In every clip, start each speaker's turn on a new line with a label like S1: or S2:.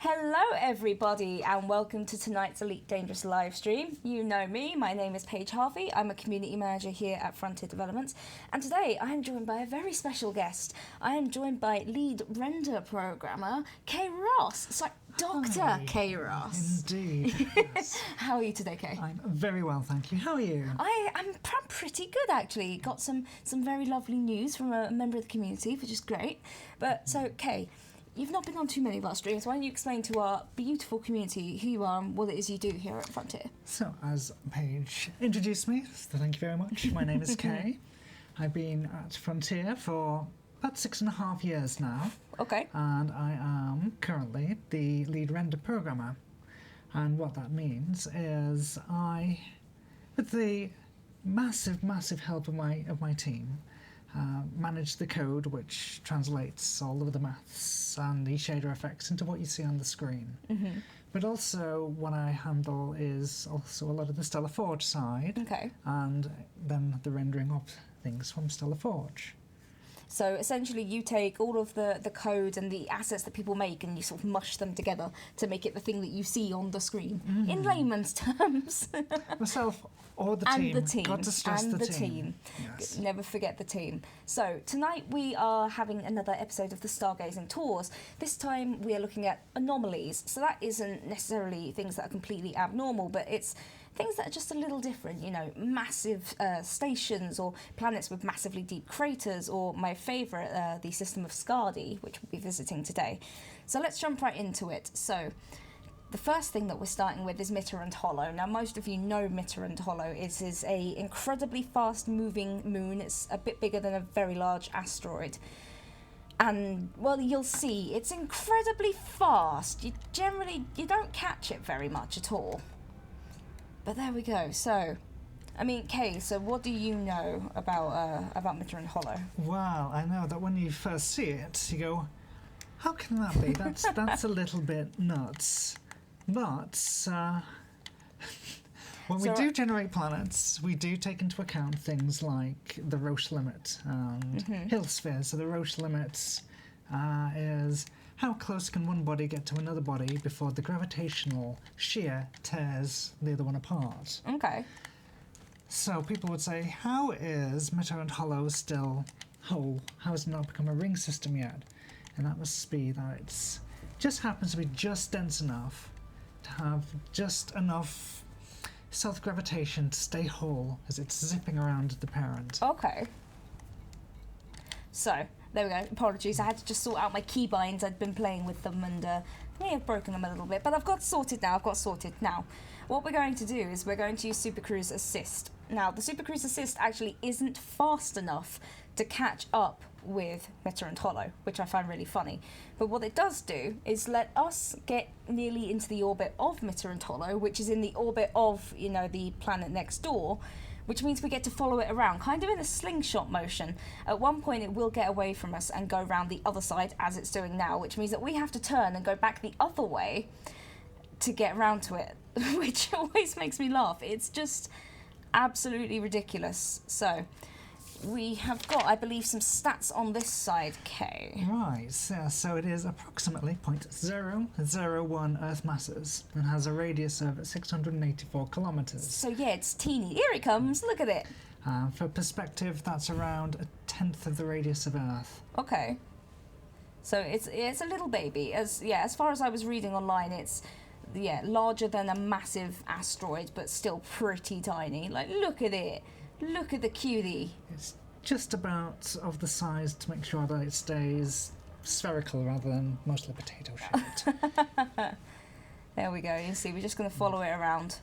S1: Hello everybody and welcome to tonight's Elite Dangerous live stream. You know me, my name is Paige Harvey, I'm a community manager here at Frontier Developments, and today I am joined by a very special guest. I am joined by lead render programmer Kay Ross. So Dr. Kay Ross.
S2: Indeed. Yes.
S1: How are you today, Kay?
S2: I'm very well, thank you. How are you?
S1: I'm pretty good actually. Got some very lovely news from a member of the community, which is great. But so Kay, you've not been on too many of our streams. Why don't you explain to our beautiful community who you are and what it is you do here at Frontier?
S2: So, as Paige introduced me, so thank you very much. My name is Kay. I've been at Frontier for about 6.5 years now.
S1: Okay.
S2: And I am currently the lead render programmer. And what that means is with the massive help of my team, manage the code which translates all of the maths and the shader effects into what you see on the screen.
S1: Mm-hmm.
S2: But also what I handle is also a lot of the Stellar Forge side.
S1: Okay.
S2: And then the rendering of things from Stellar Forge.
S1: So essentially you take all of the code and the assets that people make and you sort of mush them together to make it the thing that you see on the screen, in layman's terms.
S2: Myself or the
S1: and
S2: team.
S1: The team.
S2: Got to stress
S1: and
S2: the team.
S1: Yes. Never forget the team. So tonight we are having another episode of the Stargazing Tours. This time we are looking at anomalies. So that isn't necessarily things that are completely abnormal, but it's things that are just a little different, you know, massive stations or planets with massively deep craters, or my favourite, the system of Skadi, which we'll be visiting today. So let's jump right into it. So the first thing that we're starting with is Mitterrand Hollow. Now, most of you know Mitterrand Hollow is a incredibly fast-moving moon. It's a bit bigger than a very large asteroid. And, well, you'll see, it's incredibly fast. You don't catch it very much at all. But there we go. So, I mean, Kay, so what do you know about Mitterrand Hollow?
S2: Well, I know that when you first see it, you go, how can that be? That's a little bit nuts. But when we do generate planets, we do take into account things like the Roche limit and Hill spheres. So the Roche limit is how close can one body get to another body before the gravitational shear tears the other one apart.
S1: Okay.
S2: So people would say, how is Mitterrand Hollow still whole? How has it not become a ring system yet? And that must be that it just happens to be just dense enough to have just enough self-gravitation to stay whole as it's zipping around the parent.
S1: Okay. So, there we go. Apologies, I had to just sort out my keybinds. I'd been playing with them and may have broken them a little bit, but I've got sorted now. Now, what we're going to do is we're going to use Supercruise Assist. Now, the Supercruise Assist actually isn't fast enough to catch up with Mitterrand Hollow, which I find really funny. But what it does do is let us get nearly into the orbit of Mitterrand Hollow, which is in the orbit of, you know, the planet next door, which means we get to follow it around, kind of in a slingshot motion. At one point it will get away from us and go around the other side, as it's doing now, which means that we have to turn and go back the other way to get around to it, which always makes me laugh. It's just absolutely ridiculous. So, we have got, I believe, some stats on this side, Kay.
S2: Right, so it is approximately 0.001 Earth masses and has a radius of 684 kilometres.
S1: So yeah, it's teeny. Here it comes, look at it.
S2: For perspective, that's around 1/10 of the radius of Earth.
S1: Okay. So it's a little baby. As far as I was reading online, it's larger than a massive asteroid, but still pretty tiny. Like, look at it. Look at the cutie.
S2: It's just about of the size to make sure that it stays spherical rather than mostly potato shaped.
S1: There we go. You see, we're just going to follow it around.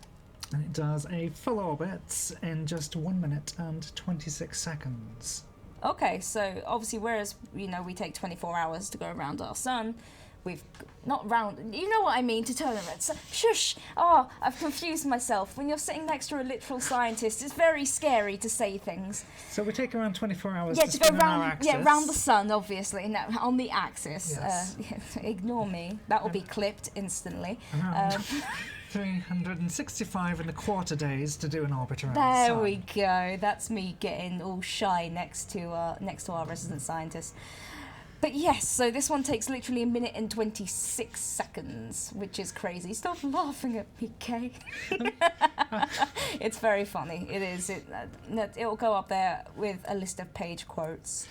S2: And it does a full orbit in just 1 minute and 26 seconds.
S1: Okay, so obviously, whereas, you know, we take 24 hours to go around our sun, we've not round, you know what I mean, to turn around. So, shush! Oh, I've confused myself. When you're sitting next to a literal scientist, it's very scary to say things.
S2: So we take around 24 hours
S1: to
S2: go
S1: spin on
S2: our axis.
S1: Yeah, round the sun, obviously, no, on the axis.
S2: Yes.
S1: Ignore me. That will be clipped instantly.
S2: 365.25 days to do an orbit around the
S1: There
S2: sun.
S1: we go. That's me getting all shy next to our resident scientist. But yes, so this one takes literally 1 minute and 26 seconds, which is crazy. Stop laughing at me, Kay. It's very funny. It is. It'll go up there with a list of page quotes.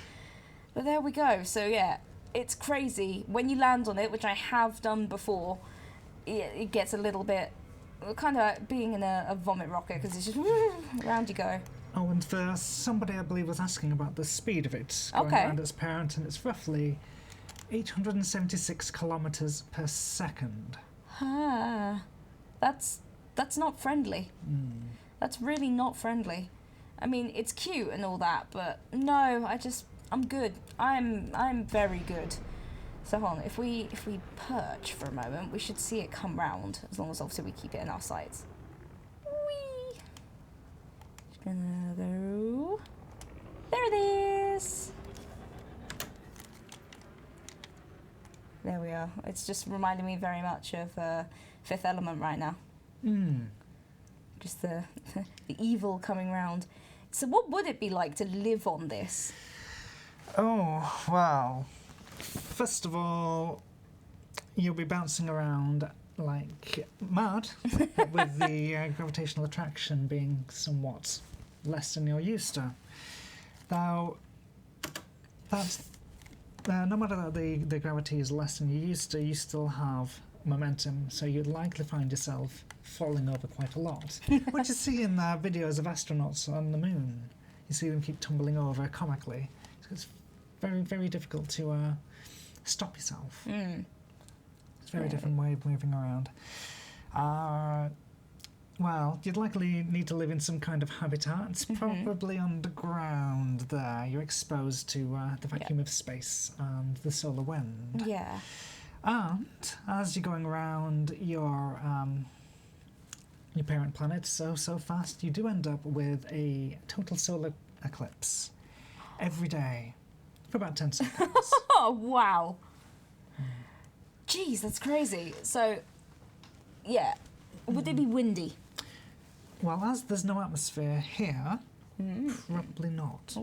S1: But there we go. So yeah, it's crazy. When you land on it, which I have done before, it gets a little bit kind of like being in a vomit rocket because it's just round you go.
S2: Oh, and for somebody I believe was asking about the speed of it going around its parent, and it's roughly 876 kilometers per second.
S1: Ah, that's not friendly. That's really not friendly. I mean, it's cute and all that, but no, I'm good. I'm very good. So hold on, if we perch for a moment, we should see it come round, as long as obviously we keep it in our sights. Whee! Just gonna go. There it is! There we are. It's just reminding me very much of Fifth Element right now. Just the evil coming round. So what would it be like to live on this?
S2: Oh, well, first of all, you'll be bouncing around like mad, with the gravitational attraction being somewhat less than you're used to. Now, no matter that the gravity is less than you're used to, you still have momentum, so you'd likely find yourself falling over quite a lot. What you see in videos of astronauts on the moon, you see them keep tumbling over comically. So it's very, very difficult to stop yourself. It's a very different way of moving around. Well, you'd likely need to live in some kind of habitat. It's probably underground there. You're exposed to the vacuum of space and the solar wind.
S1: Yeah.
S2: And as you're going around your parent planet so fast, you do end up with a total solar eclipse every day for about 10 seconds.
S1: Oh, wow. Jeez, that's crazy. So, yeah. Would it be windy?
S2: Well, as there's no atmosphere here, probably not.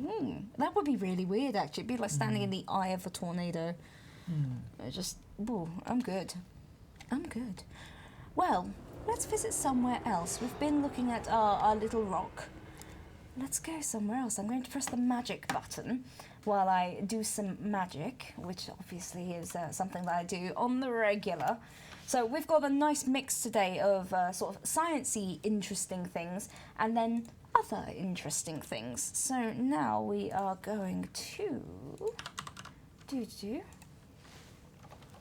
S1: That would be really weird, actually. It'd be like standing in the eye of a tornado. I'm good. I'm good. Well, let's visit somewhere else. We've been looking at our little rock. Let's go somewhere else. I'm going to press the magic button while I do some magic, which obviously is something that I do on the regular. So we've got a nice mix today of sort of sciencey, interesting things, and then other interesting things. So now we are going to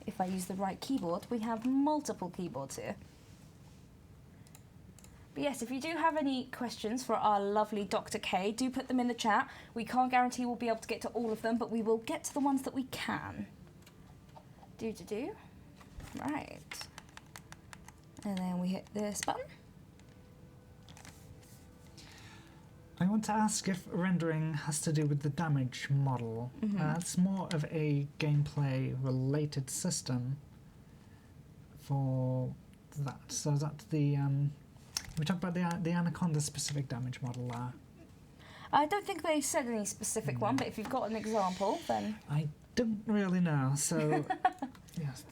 S1: if I use the right keyboard, we have multiple keyboards here. But yes, if you do have any questions for our lovely Dr. K, do put them in the chat. We can't guarantee we'll be able to get to all of them, but we will get to the ones that we can. Right. And then we hit this button.
S2: I want to ask if rendering has to do with the damage model. It's more of a gameplay-related system for that. So is that the... we talked about the Anaconda-specific damage model there.
S1: I don't think they said any specific one, but if you've got an example, then...
S2: I don't really know, so... yes.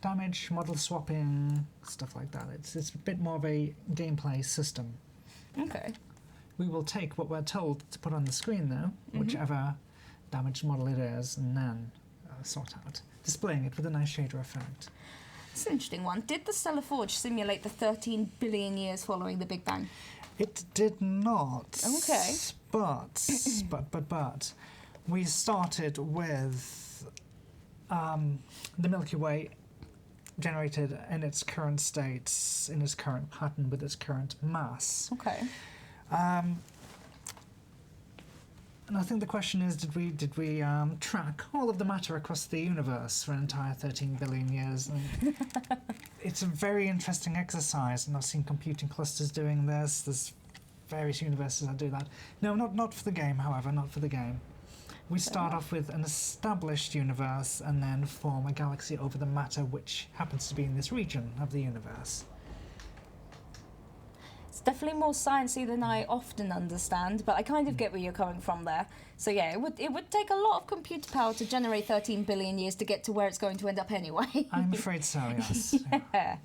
S2: Damage, model swapping, stuff like that. It's a bit more of a gameplay system.
S1: Okay.
S2: We will take what we're told to put on the screen, though, whichever damage model it is, and then sort out, displaying it with a nice shader effect.
S1: It's an interesting one. Did the Stellar Forge simulate the 13 billion years following the Big Bang?
S2: It did not.
S1: Okay.
S2: But we started with the Milky Way generated in its current state, in its current pattern, with its current mass.
S1: Okay.
S2: And I think the question is, did we track all of the matter across the universe for an entire 13 billion years? And it's a very interesting exercise, and I've seen computing clusters doing this. There's various universes that do that. No, not for the game, however, not for the game. We start off with an established universe and then form a galaxy over the matter which happens to be in this region of the universe.
S1: It's definitely more sciencey than I often understand, but I kind of get where you're coming from there. So yeah, it would take a lot of computer power to generate 13 billion years to get to where it's going to end up anyway.
S2: I'm afraid so, yes.
S1: Yeah.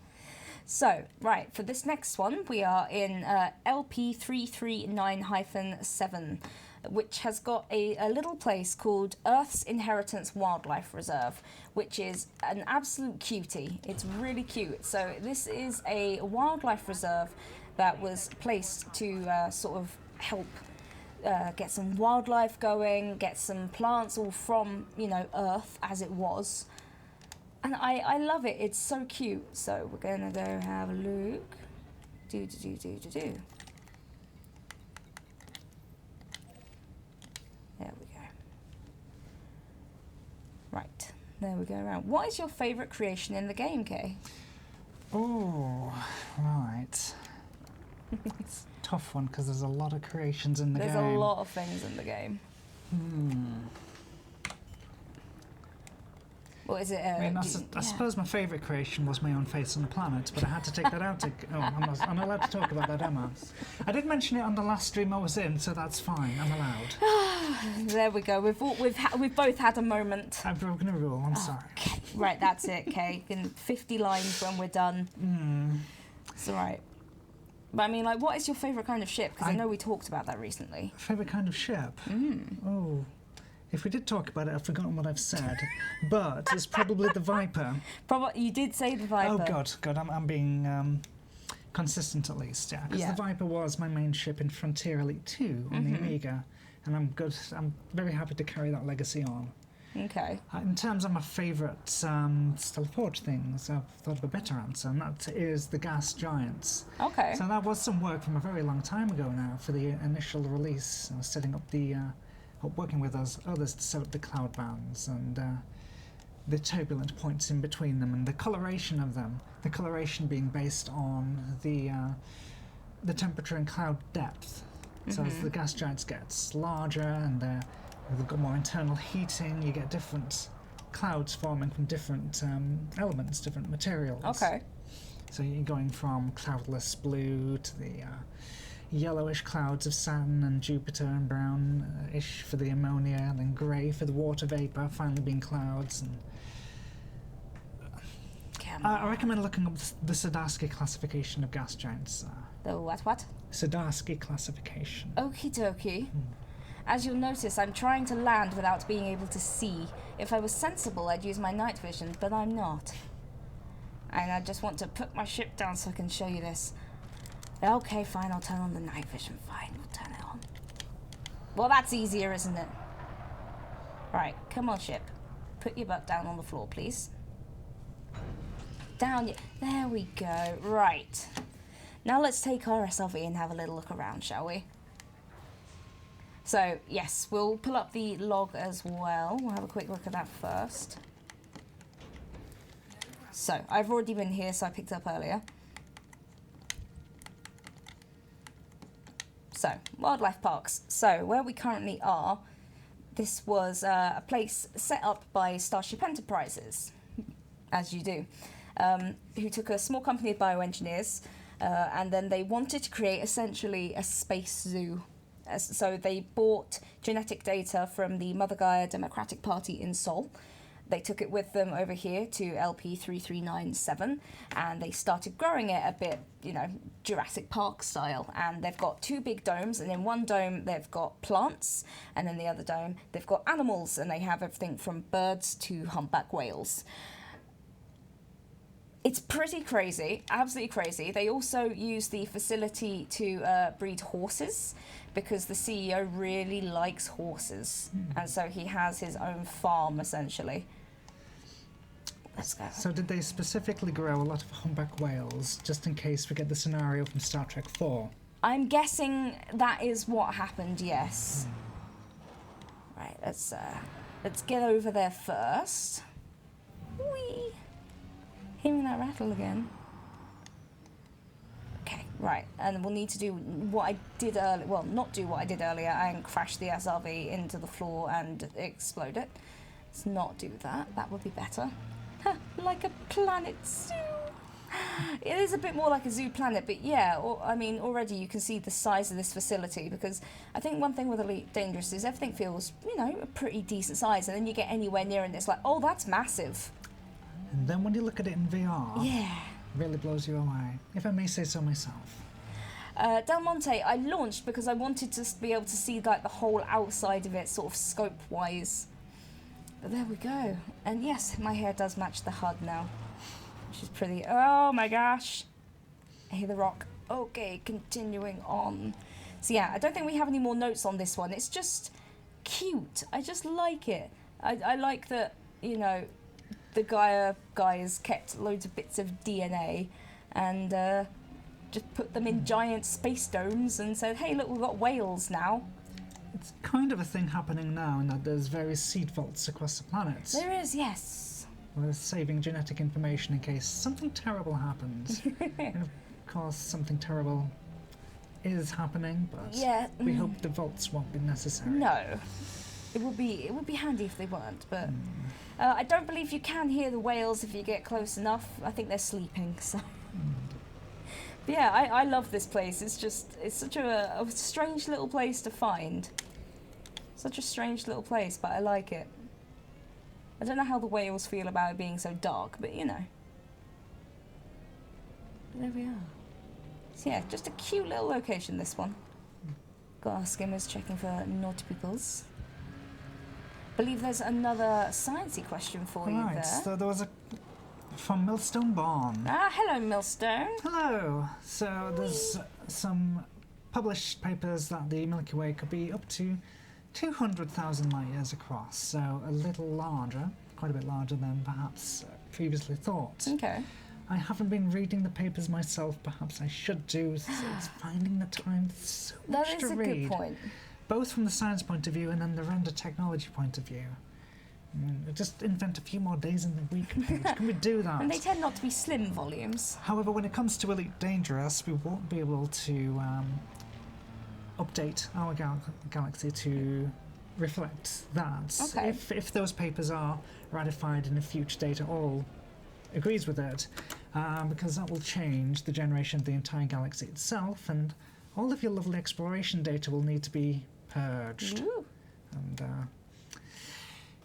S1: So, right, for this next one, we are in LP339-7, which has got a little place called Earth's Inheritance Wildlife Reserve, which is an absolute cutie. It's really cute. So this is a wildlife reserve that was placed to sort of help get some wildlife going, get some plants all from, you know, Earth as it was. And I love it. It's so cute. So we're going to go have a look. Do. There we go. Right. There we go around. What is your favourite creation in the game, Kay?
S2: Oh, right. It's a tough one because there's a lot of creations in the game.
S1: There's a lot of things in the game. What is it?
S2: I mean, I suppose my favourite creation was my own face on the planet, but I had to take that out. I'm not allowed to talk about that, am I? I did mention it on the last stream I was in, so that's fine. I'm allowed.
S1: There we go. We've both had a moment.
S2: I've broken a rule. I'm sorry.
S1: Okay. Right, that's it, Kay. In 50 lines when we're done. It's all right. But I mean, like, what is your favourite kind of ship? Because I know we talked about that recently.
S2: Favourite kind of ship? Oh. If we did talk about it, I've forgotten what I've said, but it's probably the Viper.
S1: You did say the Viper.
S2: Oh, God, I'm being consistent at least, yeah. Because the Viper was my main ship in Frontier Elite 2 on the Amiga, and I'm very happy to carry that legacy on.
S1: Okay.
S2: In terms of my favourite Stellar Forge things, I've thought of a better answer, and that is the Gas Giants.
S1: Okay.
S2: So that was some work from a very long time ago now for the initial release. I was setting up the... working with others to set up the cloud bands and the turbulent points in between them and the coloration of them. The coloration being based on the temperature and cloud depth. So as the gas giants gets larger and they've got more internal heating, you get different clouds forming from different elements, different materials.
S1: Okay.
S2: So you're going from cloudless blue to the yellowish clouds of Saturn and Jupiter, and brownish for the ammonia, and then grey for the water vapour, finally being clouds. And I recommend looking up the Zadarsky classification of gas giants.
S1: The what?
S2: Zadarsky classification.
S1: Okie dokie. As you'll notice, I'm trying to land without being able to see. If I was sensible, I'd use my night vision, but I'm not. And I just want to put my ship down so I can show you this. Okay, fine, I'll turn on the night vision. Fine, we'll turn it on. Well, that's easier, isn't it? Right, come on, ship. Put your butt down on the floor, please. Down, there we go. Right. Now let's take our SLV and have a little look around, shall we? So, yes, we'll pull up the log as well. We'll have a quick look at that first. So, I've already been here, so I picked up earlier. So, wildlife parks. So, where we currently are, this was a place set up by Starship Enterprises, as you do, who took a small company of bioengineers, and then they wanted to create essentially a space zoo. So they bought genetic data from the Mother Gaia Democratic Party in Seoul. They took it with them over here to LP339-7, and they started growing it a bit, you know, Jurassic Park style. And they've got two big domes, and in one dome they've got plants, and in the other dome they've got animals, and they have everything from birds to humpback whales. It's pretty crazy, absolutely crazy. They also use the facility to breed horses, because the CEO really likes horses, and so he has his own farm, essentially. Let's go.
S2: So did they specifically grow a lot of humpback whales, just in case we get the scenario from Star Trek 4?
S1: I'm guessing that is what happened, yes. Right, let's get over there first. Whee! Hearing that rattle again. Okay, right, and we'll need to do what I did earlier, well, not do what I did earlier and crash the SRV into the floor and explode it. Let's not do that, that would be better. Like a planet zoo. It is a bit more like a zoo planet, but yeah, I mean, already you can see the size of this facility, because I think one thing with Elite Dangerous is everything feels, you know, a pretty decent size, and then you get anywhere near it and it's like, oh, that's massive.
S2: And then when you look at it in VR,
S1: Yeah.
S2: it really blows you away, if I may say so myself.
S1: Del Monte, I launched because I wanted to be able to see like the whole outside of it, sort of scope-wise. But there we go. And yes, my hair does match the HUD now, which is pretty. Oh my gosh! I hear the rock. Okay, continuing on. So yeah, I don't think we have any more notes on this one. It's just cute. I just like it. I like that, you know, the Gaia guys kept loads of bits of DNA and just put them in giant space domes and said, hey, look, we've got whales now.
S2: It's kind of a thing happening now in that there's various seed vaults across the planet.
S1: There is, yes.
S2: We're saving genetic information in case something terrible happens. And of course, something terrible is happening, but
S1: yeah.
S2: we hope the vaults won't be necessary.
S1: No. It would be handy if they weren't, but I don't believe you can hear the whales if you get close enough. I think they're sleeping, so... But yeah, I love this place. It's such a strange little place to find. Such a strange little place, but I like it. I don't know how the whales feel about it being so dark, but you know. There we are. So yeah, just a cute little location, this one. Got our skimmers checking for naughty peoples. Believe there's another sciencey question for you there.
S2: Right, so there was a... from Millstone Barn.
S1: Ah, hello, Millstone.
S2: Hello. So there's some published papers that the Milky Way could be up to 200,000 light years across, so a little larger, quite a bit larger than perhaps previously thought.
S1: Okay.
S2: I haven't been reading the papers myself, perhaps I should do, so it's finding the time, so much to read.
S1: That is a good point.
S2: Both from the science point of view and then the render technology point of view. Just invent a few more days in the week, Paige. Can we do that?
S1: And they tend not to be slim volumes.
S2: However, when it comes to Elite Dangerous, we won't be able to update our galaxy to reflect that.
S1: Okay.
S2: If those papers are ratified in a future date at all agrees with it, because that will change the generation of the entire galaxy itself, and all of your lovely exploration data will need to be purged.
S1: Ooh.
S2: And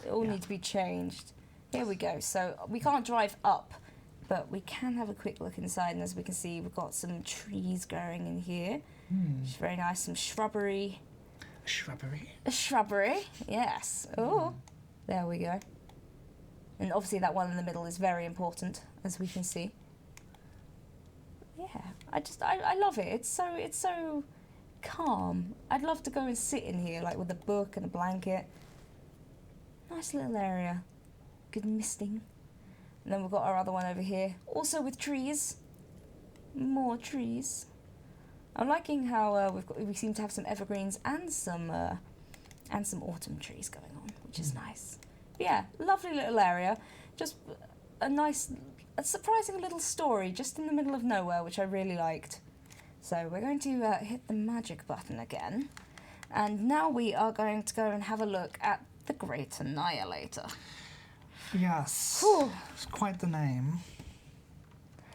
S1: It all need to be changed. Here we go. So we can't drive up, but we can have a quick look inside, and as we can see, we've got some trees growing in here. It's very nice. Some shrubbery.
S2: Shrubbery.
S1: A shrubbery, yes. Oh, there we go. And obviously that one in the middle is very important, as we can see. Yeah, I love it. It's so calm. I'd love to go and sit in here, like with a book and a blanket. Nice little area. Good misting. And then we've got our other one over here, also with trees. More trees. I'm liking how we seem to have some evergreens and some autumn trees going on, which is nice. But yeah, lovely little area. Just a surprising little story just in the middle of nowhere, which I really liked. So we're going to hit the magic button again. And now we are going to go and have a look at the Great Annihilator.
S2: Yes.
S1: Whew.
S2: It's quite the name.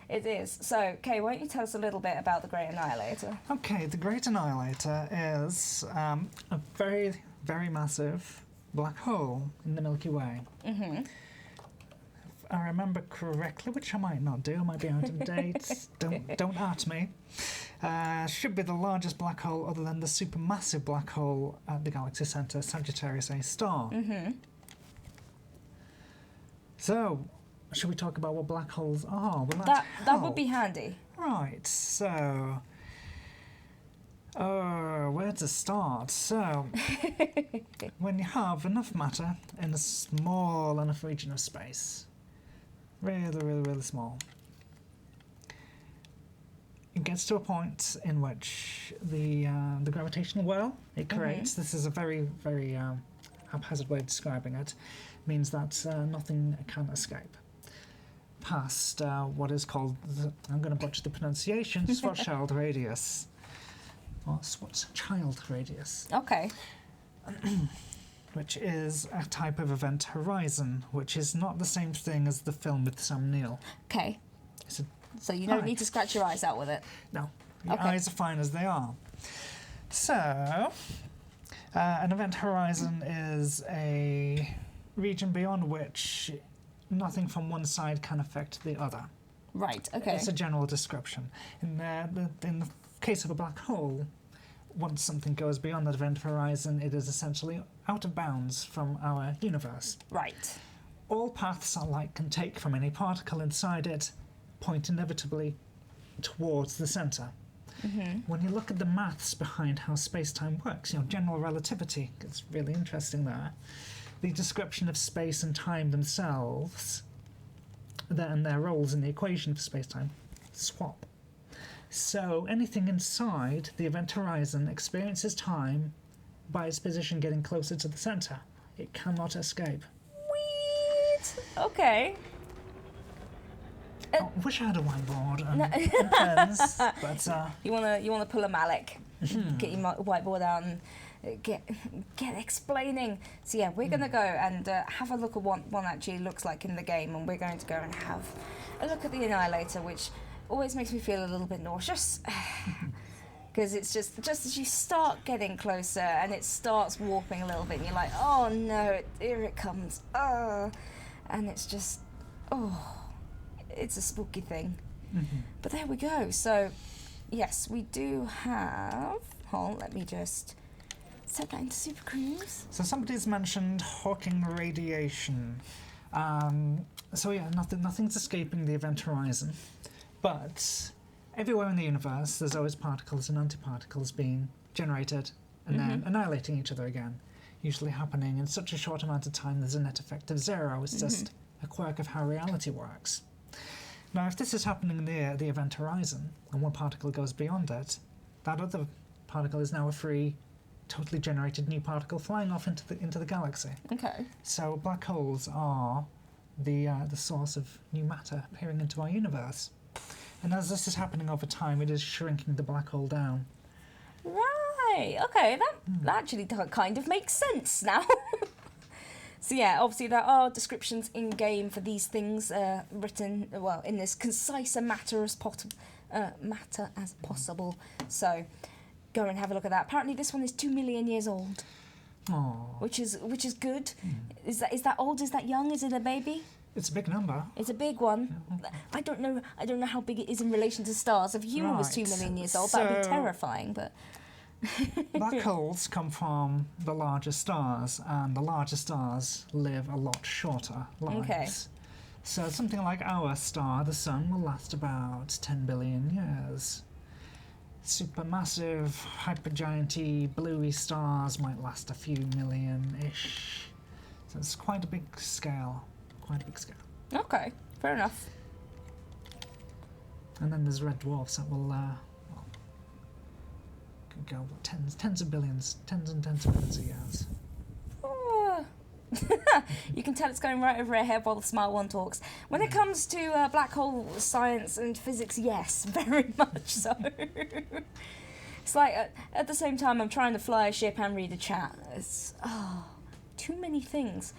S1: It is. So, Kay, why don't you tell us a little bit about the Great Annihilator?
S2: Okay, the Great Annihilator is a very, very massive black hole in the Milky Way.
S1: Mm-hmm.
S2: If I remember correctly, which I might not do, I might be out of date. Don't at me. Should be the largest black hole other than the supermassive black hole at the galaxy centre, Sagittarius A star.
S1: Mm-hmm.
S2: So, should we talk about what black holes are? Will
S1: That would be handy.
S2: Right, so... where to start? So, when you have enough matter in a small enough region of space, really, really, really small, it gets to a point in which the gravitational well it creates, this is a very, very haphazard way of describing it, means that nothing can escape past what is called, I'm going to butcher the pronunciation, Schwarzschild radius. Or Schwarzschild radius.
S1: Okay.
S2: Which is a type of event horizon, which is not the same thing as the film with Sam Neill.
S1: Okay.
S2: It's a
S1: So you don't
S2: Right.
S1: need to scratch your eyes out with it.
S2: No, your
S1: Okay.
S2: eyes are fine as they are. So, an event horizon is a region beyond which nothing from one side can affect the other.
S1: Right, okay.
S2: It's a general description. In the case of a black hole, once something goes beyond that event horizon, it is essentially out of bounds from our universe.
S1: Right.
S2: All paths that light can take from any particle inside it point inevitably towards the centre. When you look at the maths behind how space-time works, general relativity, it's really interesting there. The description of space and time themselves, and their roles in the equation for space-time, swap. So anything inside the event horizon experiences time by its position getting closer to the centre. It cannot escape.
S1: Sweet. Okay.
S2: I wish I had a whiteboard and pens, but
S1: You wanna pull a Malik, get your whiteboard out and get explaining. So yeah, we're gonna go and have a look at what one actually looks like in the game, and we're going to go and have a look at the Annihilator, which always makes me feel a little bit nauseous. Because it's just as you start getting closer and it starts warping a little bit, and you're like, oh no, here it comes. And it's just, it's a spooky thing. But there we go. So, yes, we do have... Hold on, let me just set that into Super Cruise.
S2: So somebody's mentioned Hawking radiation. So yeah, nothing's escaping the event horizon. But everywhere in the universe, there's always particles and antiparticles being generated and then annihilating each other again. Usually happening in such a short amount of time, there's a net effect of zero. It's just a quirk of how reality works. Now, if this is happening in the event horizon, and one particle goes beyond it, that other particle is now a free, totally generated new particle flying off into the galaxy.
S1: Okay.
S2: So black holes are the source of new matter appearing into our universe. And as this is happening over time, it is shrinking the black hole down.
S1: Right. Okay. That actually kind of makes sense now. So yeah, obviously there are descriptions in game for these things written in this concise matter as possible. So go and have a look at that. Apparently this one is 2 million years old.
S2: Aww.
S1: Which is good. Is that old? Is that young? Is it a baby?
S2: It's a big number.
S1: It's a big one. I don't know how big it is in relation to stars. If a human was 2 million years old, that'd be terrifying. But
S2: black holes come from the larger stars, and the larger stars live a lot shorter lives.
S1: Okay.
S2: So something like our star, the Sun, will last about 10 billion years. Supermassive, hypergiant-y, bluey stars might last a few million-ish. So it's quite a big scale.
S1: okay, fair enough.
S2: And then there's red dwarfs that will could go tens of billions, tens and tens of billions of years.
S1: You can tell it's going right over her head while the smart one talks. When it comes to black hole science and physics, yes, very much so. It's like at the same time I'm trying to fly a ship and read a chat. It's too many things.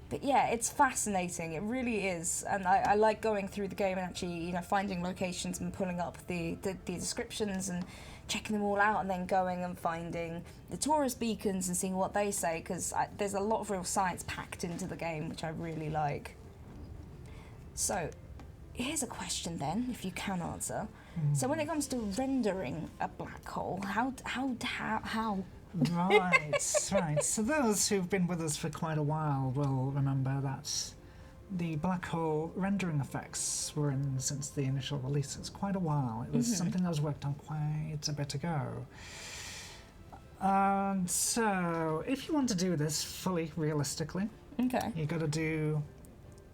S1: But yeah, it's fascinating. It really is, and I like going through the game and actually, finding locations and pulling up the descriptions and checking them all out, and then going and finding the tourist beacons and seeing what they say, because there's a lot of real science packed into the game, which I really like. So, here's a question then, if you can answer. So when it comes to rendering a black hole, how?
S2: Right. So those who've been with us for quite a while will remember that the black hole rendering effects were in since the initial release. It's quite a while. It was something that was worked on quite a bit ago. So if you want to do this fully realistically, you've got to do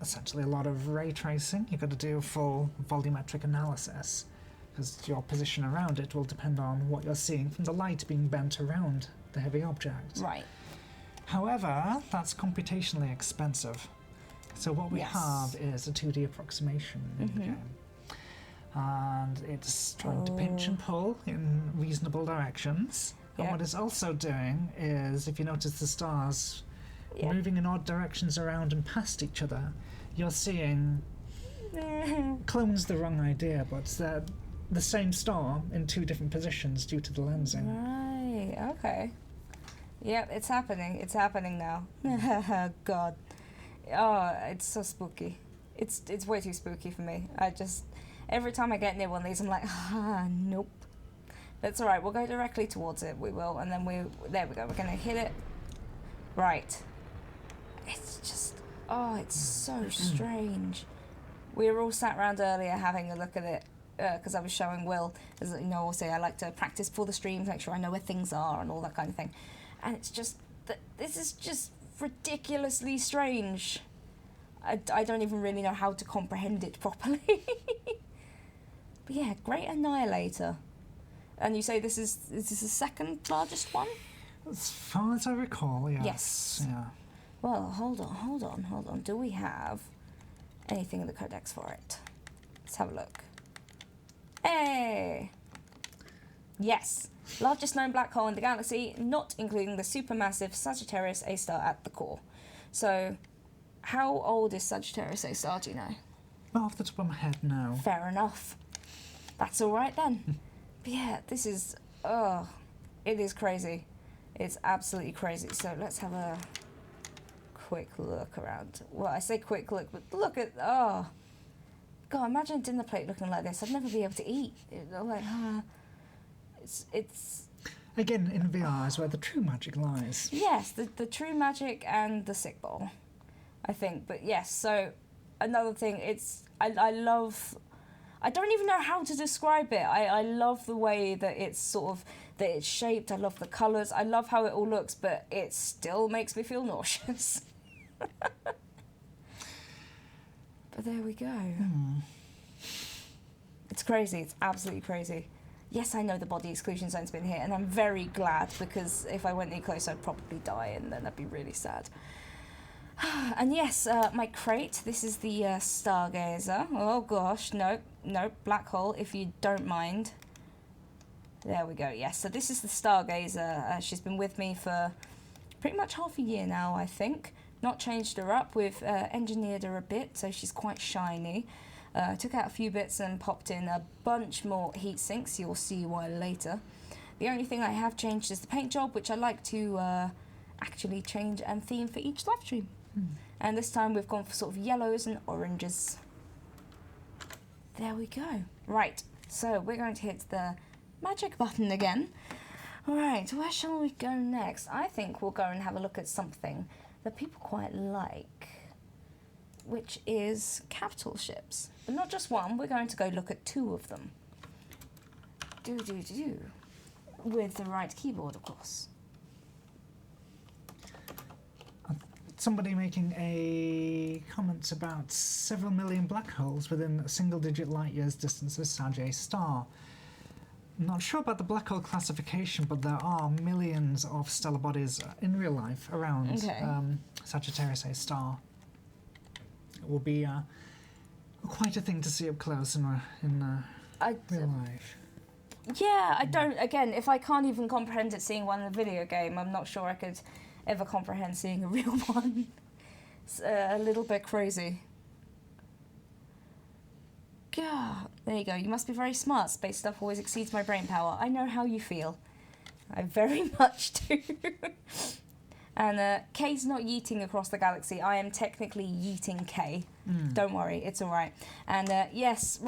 S2: essentially a lot of ray tracing. You've got to do full volumetric analysis, because your position around it will depend on what you're seeing from the light being bent around the heavy object.
S1: Right.
S2: However, that's computationally expensive. So what we have is a 2D approximation in the game. And it's trying to pinch and pull in reasonable directions. And what it's also doing is, if you notice the stars moving in odd directions around and past each other, you're seeing Clone's the wrong idea, but they're the same star in 2 different positions due to the lensing.
S1: Right, okay. Yep, it's happening. It's happening now. God. Oh, it's so spooky. It's way too spooky for me. Every time I get near one of these, I'm like, nope. That's alright, we'll go directly towards it. We will, and then there we go. We're going to hit it. Right. It's just, it's so strange. We were all sat around earlier having a look at it, because I was showing Will, as you know, also I like to practice for the stream, make sure I know where things are and all that kind of thing. And it's just, this is just ridiculously strange. I don't even really know how to comprehend it properly. But yeah, Great Annihilator. And you say is this the second largest one?
S2: As far as I recall, yes.
S1: Yes.
S2: Yeah.
S1: Well, hold on. Do we have anything in the codex for it? Let's have a look. Hey! Yes. Largest known black hole in the galaxy, not including the supermassive Sagittarius A star at the core. So, how old is Sagittarius A star, do you know?
S2: Well, off the top of my head, no.
S1: Fair enough. That's alright then. But yeah, this is, it is crazy. It's absolutely crazy. So let's have a quick look around. Well, I say quick look, but look at, God, imagine a dinner plate looking like this. I'd never be able to eat. It's
S2: Again, in VR is where the true magic lies.
S1: Yes, the true magic and the sick bowl, I think. But yes, so another thing, I love, I don't even know how to describe it. I love the way that it's that it's shaped. I love the colours. I love how it all looks, but it still makes me feel nauseous. But there we go. It's crazy. It's absolutely crazy. Yes, I know the body exclusion zone's been hit, and I'm very glad, because if I went any closer, I'd probably die, and then I'd be really sad. And yes, my crate, this is the Stargazer. Oh gosh, nope, black hole, if you don't mind. There we go, yes, so this is the Stargazer. She's been with me for pretty much half a year now, I think. Not changed her up, we've engineered her a bit, so she's quite shiny. Took out a few bits and popped in a bunch more heat sinks, you'll see why later. The only thing I have changed is the paint job, which I like to actually change and theme for each live stream. And this time we've gone for sort of yellows and oranges. There we go. Right, so we're going to hit the magic button again. Alright, where shall we go next? I think we'll go and have a look at something that people quite like, which is capital ships. But not just one, we're going to go look at 2 of them. With the right keyboard, of course.
S2: Somebody making a comment about several million black holes within a single-digit light-years distance of Sag A star. I'm not sure about the black hole classification, but there are millions of stellar bodies in real life around Sagittarius A star. It will be quite a thing to see up close in real life.
S1: Yeah, I don't, again, if I can't even comprehend it seeing one in a video game, I'm not sure I could ever comprehend seeing a real one. It's a little bit crazy. God, there you go. You must be very smart. Space stuff always exceeds my brain power. I know how you feel. I very much do. And K's not yeeting across the galaxy. I am technically yeeting K. Don't worry, it's all right. And yes,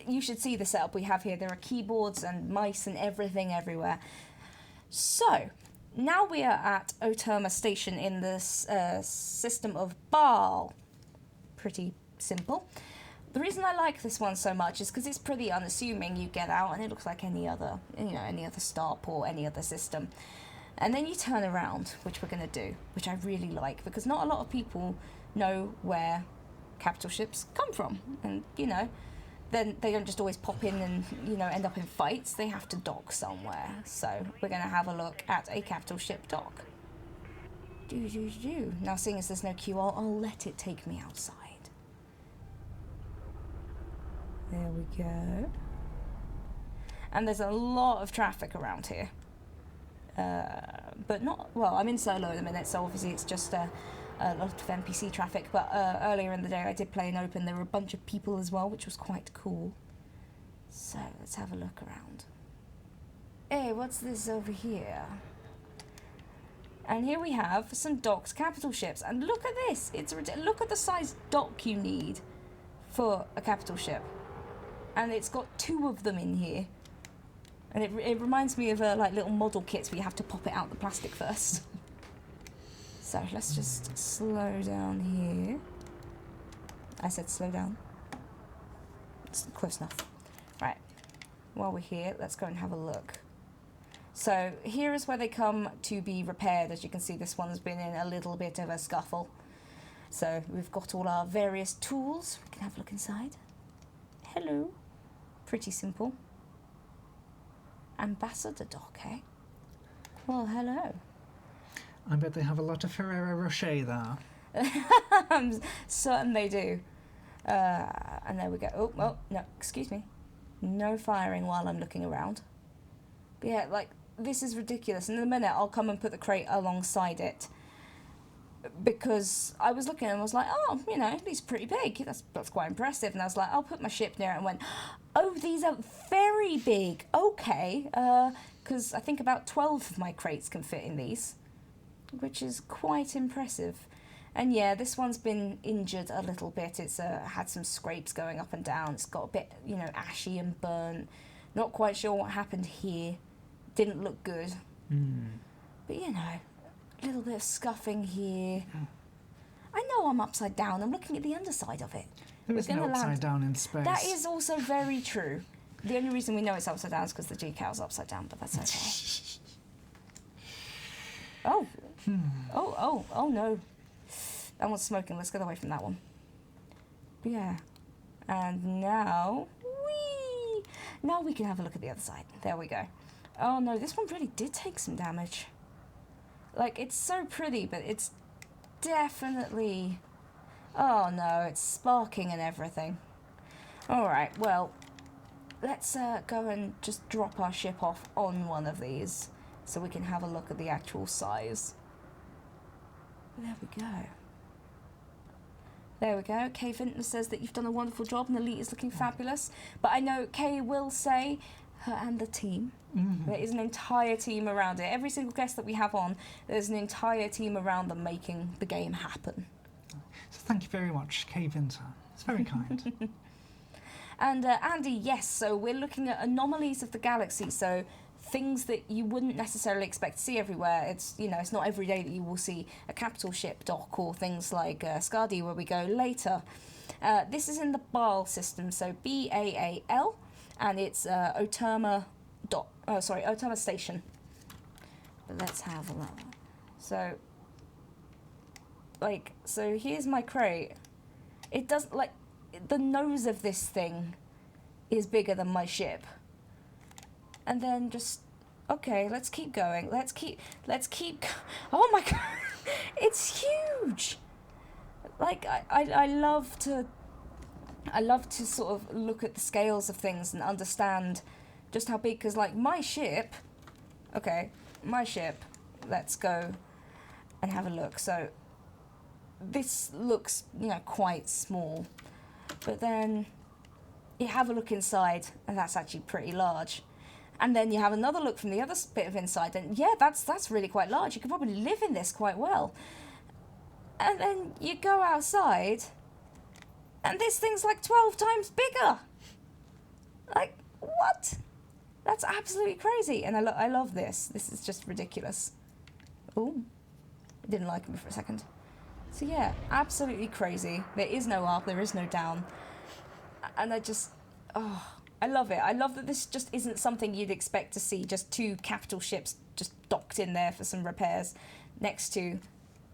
S1: you should see the setup we have here. There are keyboards and mice and everything everywhere. So, now we are at Oterma Station in the system of Baal. Pretty simple. The reason I like this one so much is because it's pretty unassuming. You get out and it looks like any other, any other starport, any other system. And then you turn around, which we're going to do, which I really like, because not a lot of people know where capital ships come from. And, then they don't just always pop in and, end up in fights. They have to dock somewhere. So we're going to have a look at a capital ship dock. Now, seeing as there's no queue, I'll let it take me outside. There we go. And there's a lot of traffic around here. But not, well, I'm in solo at the minute, so obviously it's just a lot of NPC traffic, but earlier in the day I did play an open. There were a bunch of people as well, which was quite cool. So let's have a look around. Hey, what's this over here? And here we have some docked capital ships. And look at this. Look at the size dock you need for a capital ship. And it's got 2 of them in here. And it reminds me of like little model kits where you have to pop it out the plastic first. So let's just slow down here. I said slow down. It's close enough. Right. While we're here, let's go and have a look. So here is where they come to be repaired. As you can see, this one's been in a little bit of a scuffle. So we've got all our various tools. We can have a look inside. Hello. Pretty simple. Ambassador dock, eh? Well, hello.
S2: I bet they have a lot of Ferrero Rocher there.
S1: I'm certain they do. And there we go. Oh, no, excuse me. No firing while I'm looking around. But yeah, like, this is ridiculous. And in a minute, I'll come and put the crate alongside it. Because I was looking and was like, oh, you know, these are pretty big. That's quite impressive. And I was like, I'll put my ship near it and went, oh, these are very big. Okay. Because I think about 12 of my crates can fit in these, which is quite impressive. And yeah, this one's been injured a little bit. It's had some scrapes going up and down. It's got a bit, you know, ashy and burnt. Not quite sure what happened here. Didn't look good. But, you know, a little bit of scuffing here. I know I'm upside down. I'm looking at the underside of it.
S2: There is no upside down in space.
S1: That is also very true. The only reason we know it's upside down is because the decal's upside down, but that's okay. Oh no. That one's smoking. Let's get away from that one. But yeah. And now... Whee! Now we can have a look at the other side. There we go. Oh no, this one really did take some damage. Like, it's so pretty, but it's definitely... Oh no, it's sparking and everything. Alright, well, let's go and just drop our ship off on one of these so we can have a look at the actual size. There we go. There we go. Kay Vinton says that you've done a wonderful job and the Elite is looking fabulous. But I know Kay will say, her and the team, there is an entire team around it. Every single guest that we have on, there's an entire team around them making the game happen.
S2: So thank you very much, Kay Vinton. It's very kind.
S1: And Andy, yes, so we're looking at anomalies of the galaxy, so things that you wouldn't necessarily expect to see everywhere. It's, you know, it's not every day that you will see a capital ship dock or things like Skadi, where we go later. This is in the Baal system, so Baal, and it's Oterma Station. But let's have a look. So, like, so here's my crate. It does, like, the nose of this thing is bigger than my ship. And then just, okay, let's keep going. Let's keep, oh my god, it's huge. Like, I love to sort of look at the scales of things and understand just how big, because like my ship, let's go and have a look. So this looks, you know, quite small, but then you have a look inside and that's actually pretty large. And then you have another look from the other bit of inside, and yeah, that's really quite large. You could probably live in this quite well. And then you go outside, and this thing's like 12 times bigger. Like, what? That's absolutely crazy. And I love this. This is just ridiculous. Ooh, I didn't like him for a second. So yeah, absolutely crazy. There is no up, there is no down. And I just, I love it. I love that this just isn't something you'd expect to see, just 2 capital ships just docked in there for some repairs next to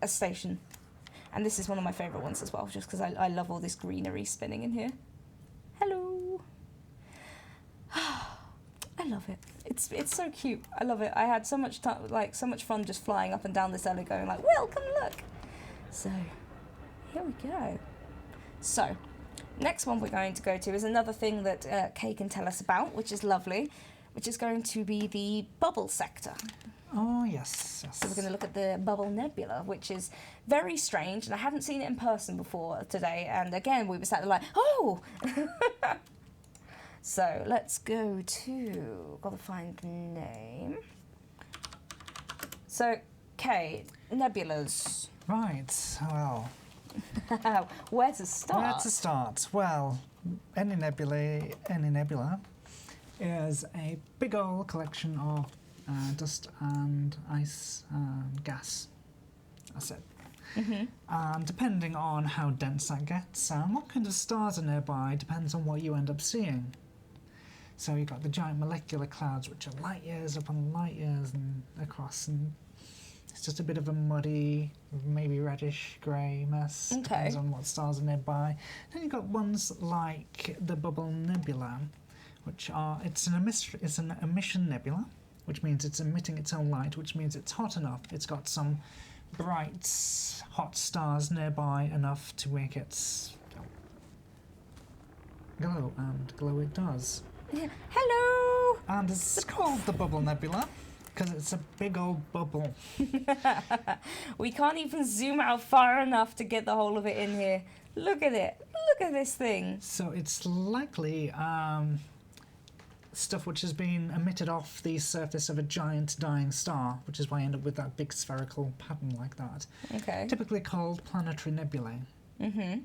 S1: a station. And this is one of my favourite ones as well, just because I love all this greenery spinning in here. Hello. I love it. It's so cute. I love it. I had so much so much fun just flying up and down this alley going like, well, come look. So, here we go. So, next one we're going to go to is another thing that Kay can tell us about, which is lovely, which is going to be the bubble sector.
S2: Oh, yes, yes.
S1: So we're going to look at the Bubble Nebula, which is very strange, and I haven't seen it in person before today. And again, we were sat there like, oh! So let's go to, got to find the name. So, Kay, nebulas.
S2: Right, well.
S1: Where to start?
S2: Where to start? Well, any nebula is a big old collection of dust and ice and gas. That's it. And depending on how dense that gets and what kind of stars are nearby depends on what you end up seeing. So you've got the giant molecular clouds, which are light years upon light years and across, and it's just a bit of a muddy, maybe reddish grey mess.
S1: Okay.
S2: Depends on what stars are nearby. Then you've got ones like the Bubble Nebula, which are it's an emission nebula, which means it's emitting its own light, which means it's hot enough. It's got some bright, hot stars nearby enough to make it glow, and glow it does.
S1: Yeah. Hello!
S2: And it's called the Bubble Nebula because it's a big old bubble.
S1: We can't even zoom out far enough to get the whole of it in here. Look at it. Look at this thing.
S2: So it's likely stuff which has been emitted off the surface of a giant dying star, which is why I end up with that big spherical pattern like that.
S1: Okay.
S2: Typically called planetary nebulae.
S1: Mm-hmm.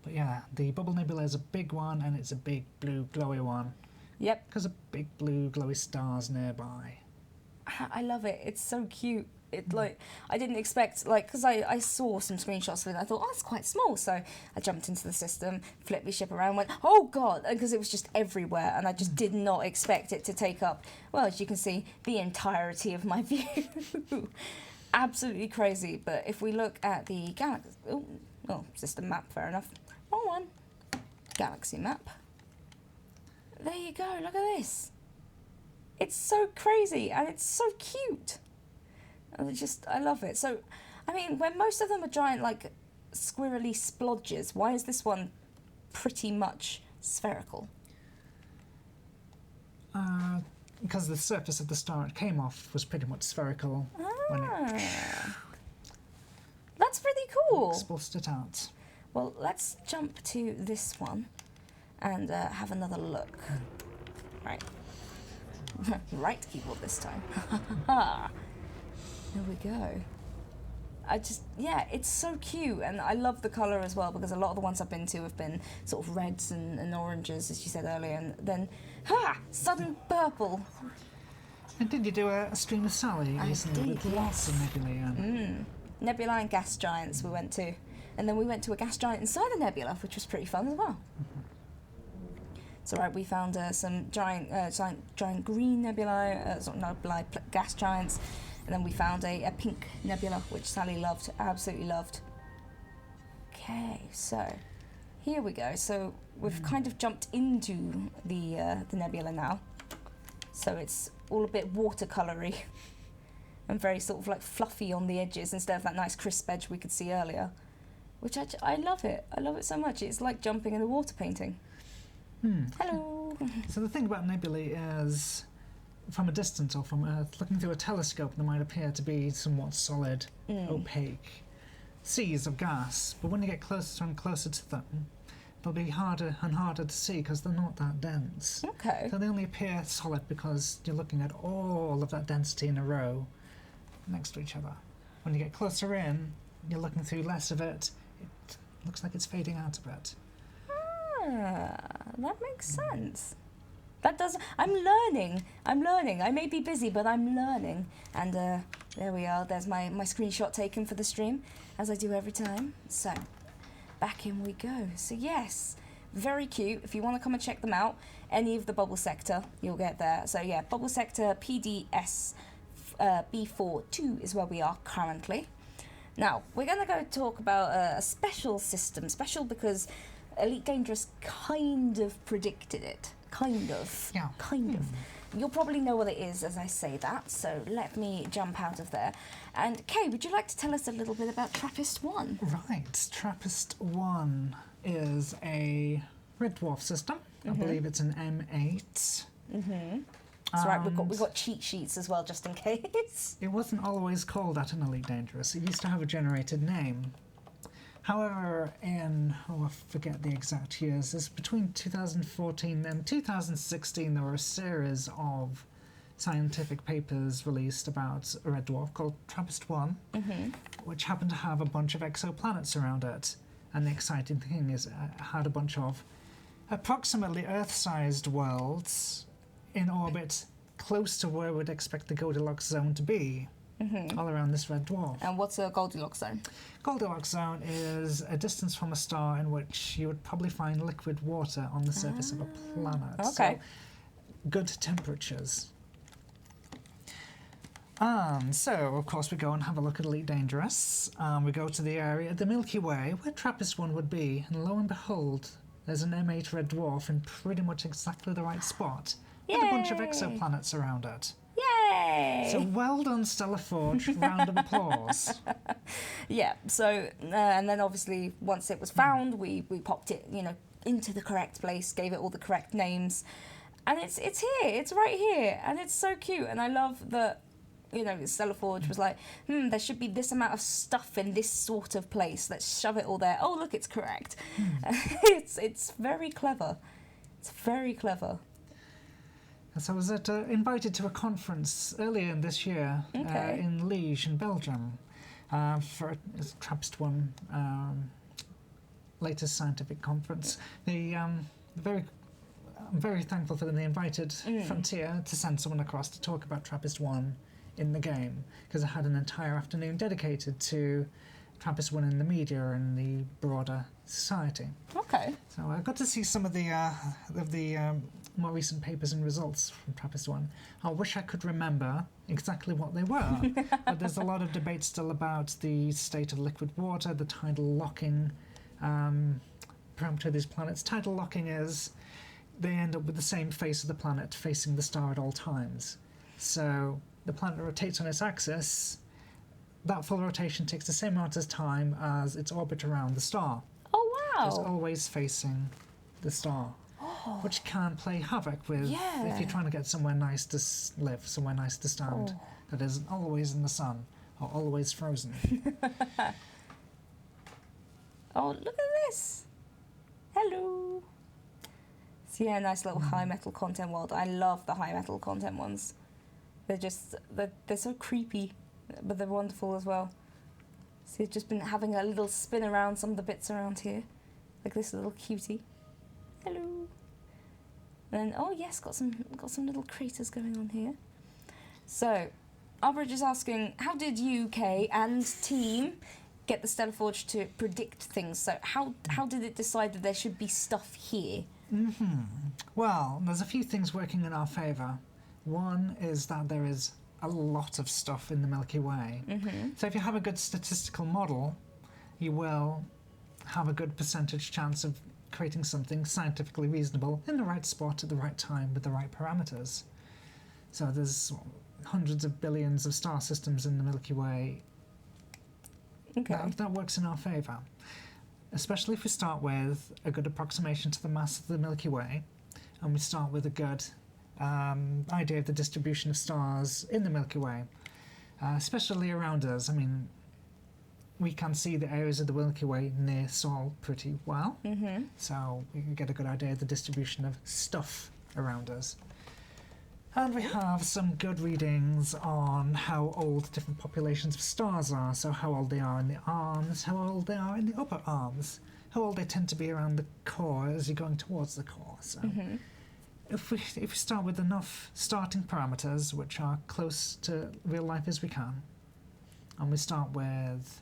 S2: But yeah, the Bubble Nebula is a big one, and it's a big blue glowy one.
S1: Yep.
S2: Because of big blue glowy stars nearby.
S1: I love it. It's so cute. It like I didn't expect because I saw some screenshots of it. And I thought, oh, it's quite small. So I jumped into the system, flipped my ship around, went, oh god, because it was just everywhere, and I just did not expect it to take up. Well, as you can see, the entirety of my view. Absolutely crazy. But if we look at the galaxy, oh, system map, fair enough. Wrong one. Galaxy map. There you go. Look at this. It's so crazy and it's so cute. And I love it. So, I mean, when most of them are giant, like, squirrely splodges, why is this one pretty much spherical?
S2: Because the surface of the star it came off was pretty much spherical when it
S1: That's pretty cool.
S2: expulsed it out.
S1: Well, let's jump to this one and have another look. Right. Right keyboard this time. There we go. It's so cute, and I love the colour as well, because a lot of the ones I've been to have been sort of reds and oranges, as you said earlier, and then, sudden purple.
S2: And did you do a stream with Sally
S1: I
S2: recently
S1: did,
S2: with lots of nebulae?
S1: Nebula and gas giants we went to, and then we went to a gas giant inside the nebula, which was pretty fun as well. So right, we found some giant green nebulae, gas giants, and then we found a pink nebula, which Sally loved, absolutely loved. Okay, so here we go. So we've kind of jumped into the nebula now. So it's all a bit watercolory and very sort of like fluffy on the edges instead of that nice crisp edge we could see earlier, which I love it. I love it so much. It's like jumping in a water painting. Hello.
S2: So the thing about nebulae is, from a distance or from Earth, looking through a telescope, they might appear to be somewhat solid, opaque seas of gas. But when you get closer and closer to them, they'll be harder and harder to see because they're not that dense.
S1: Okay.
S2: So they only appear solid because you're looking at all of that density in a row next to each other. When you get closer in, you're looking through less of it. It looks like it's fading out a bit.
S1: That makes sense. That does. I'm learning. I may be busy, but I'm learning. And there we are. There's my screenshot taken for the stream, as I do every time. So, back in we go. So yes, very cute. If you want to come and check them out, any of the Bubble Sector, you'll get there. So yeah, Bubble Sector PDS B42 is where we are currently. Now, we're going to go talk about a special system. Special because Elite Dangerous kind of predicted it. Kind of.
S2: Yeah.
S1: Kind of. You'll probably know what it is as I say that, so let me jump out of there. And Kay, would you like to tell us a little bit about TRAPPIST-1?
S2: Right. TRAPPIST-1 is a red dwarf system. I believe it's an M8.
S1: That's right, we've got cheat sheets as well, just in case.
S2: It wasn't always called that in Elite Dangerous. It used to have a generated name. However, I forget the exact years. It's between 2014 and 2016. There were a series of scientific papers released about a red dwarf called TRAPPIST-1, which happened to have a bunch of exoplanets around it. And the exciting thing is, it had a bunch of approximately Earth-sized worlds in orbit close to where we'd expect the Goldilocks zone to be, all around this red dwarf.
S1: And what's a Goldilocks zone?
S2: Goldilocks zone is a distance from a star in which you would probably find liquid water on the surface of a planet.
S1: Okay.
S2: So, good temperatures. And so, of course, we go and have a look at Elite Dangerous. We go to the area, the Milky Way, where TRAPPIST-1 would be, and lo and behold, there's an M8 red dwarf in pretty much exactly the right spot, with a bunch of exoplanets around it.
S1: Yay!
S2: So well done, Stellar Forge. Round of applause.
S1: Yeah, so, and then obviously once it was found, we popped it, into the correct place, gave it all the correct names, and it's here, it's right here, and it's so cute, and I love that, Stellar Forge was like, there should be this amount of stuff in this sort of place, let's shove it all there. Oh, look, it's correct. It's very clever. It's very clever.
S2: So I was invited to a conference earlier in this year in Liège in Belgium for a TRAPPIST-1 latest scientific conference. I'm very thankful for them. They invited Frontier to send someone across to talk about TRAPPIST-1 in the game, because I had an entire afternoon dedicated to TRAPPIST-1 in the media and the broader society.
S1: Okay.
S2: So I got to see some of the more recent papers and results from TRAPPIST-1. I wish I could remember exactly what they were, but there's a lot of debate still about the state of liquid water, the tidal locking parameter of these planets. Tidal locking is they end up with the same face of the planet facing the star at all times. So the planet rotates on its axis. That full rotation takes the same amount of time as its orbit around the star.
S1: Oh, wow.
S2: It's always facing the star, which can play havoc with if you're trying to get somewhere nice to live, somewhere nice to stand, that isn't always in the sun or always frozen.
S1: Oh, look at this. Hello. So yeah, nice little high metal content world. I love the high metal content ones. They're so creepy, but they're wonderful as well. So you've just been having a little spin around some of the bits around here, like this little cutie. Hello. And then, oh yes, got some little craters going on here. So, Arbridge is asking, how did you, Kay, and team get the Stellar Forge to predict things? So how did it decide that there should be stuff here?
S2: Well, there's a few things working in our favour. One is that there is a lot of stuff in the Milky Way. So if you have a good statistical model, you will have a good percentage chance of creating something scientifically reasonable in the right spot at the right time with the right parameters. So there's hundreds of billions of star systems in the Milky Way.
S1: Okay.
S2: That works in our favour, especially if we start with a good approximation to the mass of the Milky Way, and we start with a good idea of the distribution of stars in the Milky Way, especially around us. I mean, we can see the areas of the Milky Way near Sol pretty well, so we can get a good idea of the distribution of stuff around us. And we have some good readings on how old different populations of stars are, so how old they are in the arms, how old they are in the upper arms, how old they tend to be around the core as you're going towards the core. So if we start with enough starting parameters which are close to real life as we can, and we start with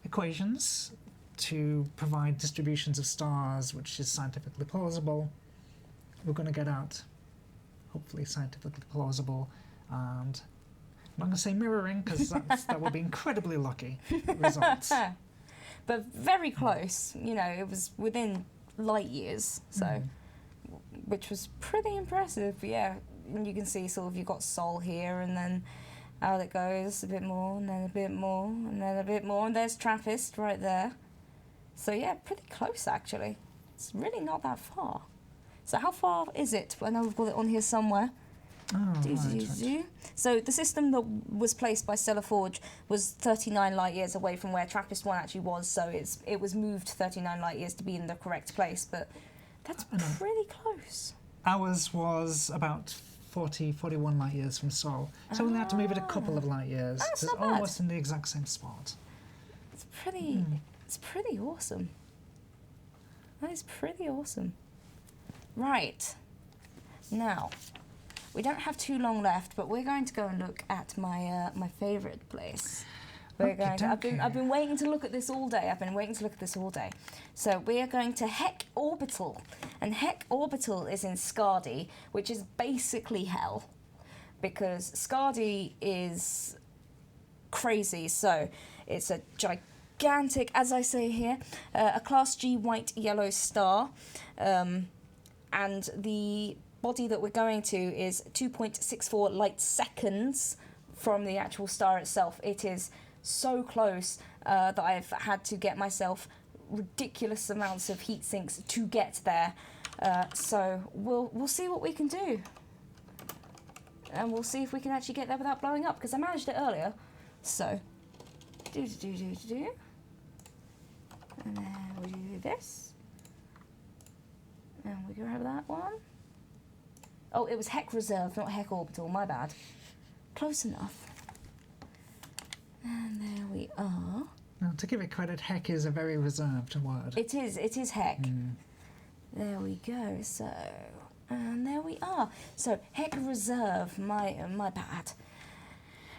S2: equations to provide distributions of stars which is scientifically plausible, we're going to get out hopefully scientifically plausible, and I'm not going to say mirroring because that would be incredibly lucky results.
S1: But very close, it was within light years, so which was pretty impressive. Yeah, and you can see sort of you've got Sol here, and then out it goes a bit more, and then a bit more, and then a bit more, and there's TRAPPIST right there. So yeah, pretty close actually. It's really not that far. So how far is it? I know we've got it on here somewhere.
S2: Oh, right.
S1: So the system that was placed by Stellar Forge was 39 light years away from where TRAPPIST-1 actually was, so it was moved 39 light years to be in the correct place, but that's pretty close.
S2: Ours was about 41 light years from Sol, so we only had to move it a couple of light years.
S1: That's
S2: It's
S1: not bad.
S2: almost in the exact same spot.
S1: It's pretty awesome. That is pretty awesome. Right. Now, we don't have too long left, but we're going to go and look at my my favourite place. We're going to, I've been waiting to look at this all day. So we are going to Heck Orbital, and Heck Orbital is in Skadi, which is basically hell, because Skadi is crazy. So it's a gigantic, as I say here, a Class G white-yellow star, and the body that we're going to is 2.64 light seconds from the actual star itself. It is so close that I've had to get myself ridiculous amounts of heat sinks to get there. So we'll see what we can do, and we'll see if we can actually get there without blowing up, because I managed it earlier. So and then we do this, and we grab that one. Oh, it was Heck Reserve, not Heck Orbital, my bad. Close enough. And there we are.
S2: Now, to give it credit, Heck is a very reserved word.
S1: It is Heck. There we go, so, and there we are. So, Heck Reserve, my bad.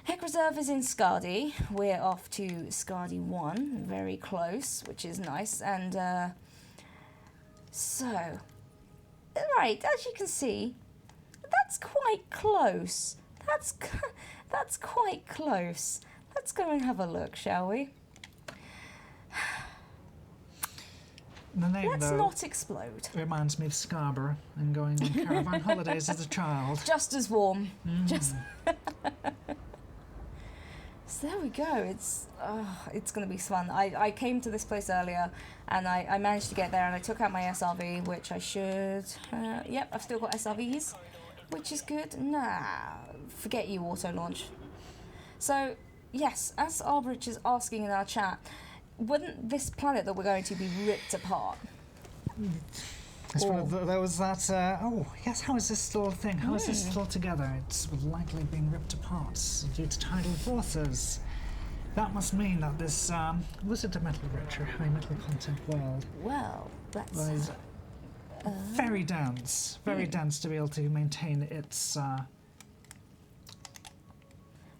S1: Heck Reserve is in Skadi. We're off to Skadi 1, very close, which is nice. And, so, right, as you can see, that's quite close. That's quite close. Let's go and have a look, shall we?
S2: The name,
S1: Let's
S2: though,
S1: not explode.
S2: reminds me of Scarborough and going on caravan holidays as a child.
S1: Just as warm. Just. So there we go. It's going to be fun. I came to this place earlier, and I managed to get there, and I took out my SRV, which I should. Yep, I've still got SRVs, which is good. Nah, forget you, auto launch. So yes, as Arbridge is asking in our chat, wouldn't this planet that we're going to be ripped apart?
S2: It's one of those that, oh, yes, how is this still a thing? How is this still together? It's likely being ripped apart due to tidal forces. That must mean that this, was it a metal-rich or high metal content world?
S1: Well, that's...
S2: Was very dense to be able to maintain its,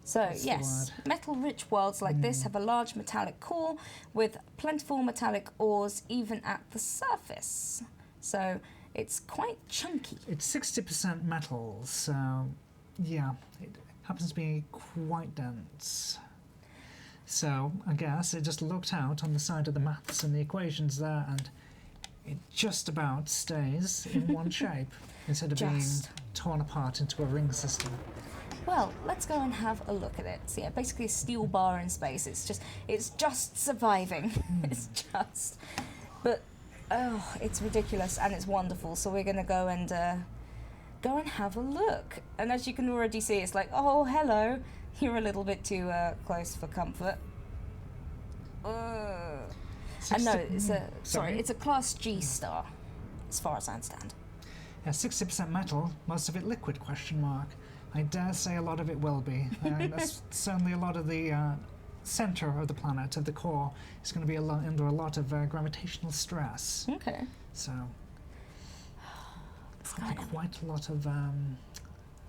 S1: So, yes, metal-rich worlds like this have a large metallic core with plentiful metallic ores even at the surface. So, it's quite chunky.
S2: It's 60% metal, so, yeah, it happens to be quite dense. So, I guess it just looked out on the side of the maths and the equations there, and it just about stays in one shape, instead of being torn apart into a ring system.
S1: Well, let's go and have a look at it. So yeah, basically a steel bar in space. It's just surviving. It's just, but oh, it's ridiculous and it's wonderful. So we're gonna go and have a look. And as you can already see, it's like, oh, hello. You're a little bit too close for comfort. And no, it's it's a Class G star, as far as I understand.
S2: Yeah, 60% metal, most of it liquid, question mark. I dare say a lot of it will be. That's certainly a lot of the centre of the planet, of the core, is going to be under a lot of gravitational stress.
S1: Okay.
S2: So, probably quite a lot of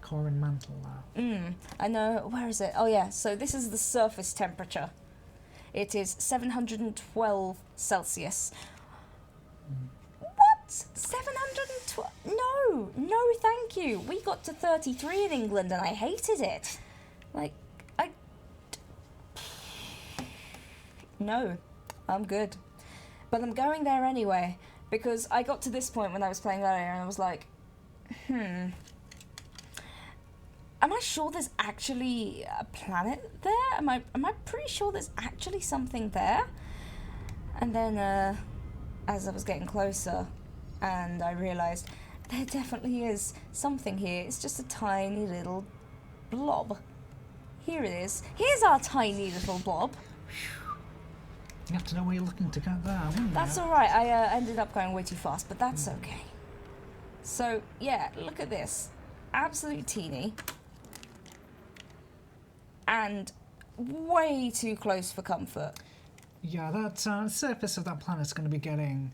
S2: core and mantle there.
S1: I know. Where is it? Oh yeah. So this is the surface temperature. It is 712 Celsius. What? 712? No, thank you. We got to 33 in England and I hated it. No, I'm good. But I'm going there anyway, because I got to this point when I was playing earlier and I was like, am I sure there's actually a planet there? Am I pretty sure there's actually something there? And then, as I was getting closer, and I realised, There definitely is something here. It's just a tiny little blob. Here it is. Here's our tiny little blob.
S2: You have to know where you're looking to get there, wouldn't you?
S1: That's alright. I ended up going way too fast, but that's okay. So, yeah, look at this. Absolute teeny. And way too close for comfort.
S2: Yeah, that surface of that planet's going to be getting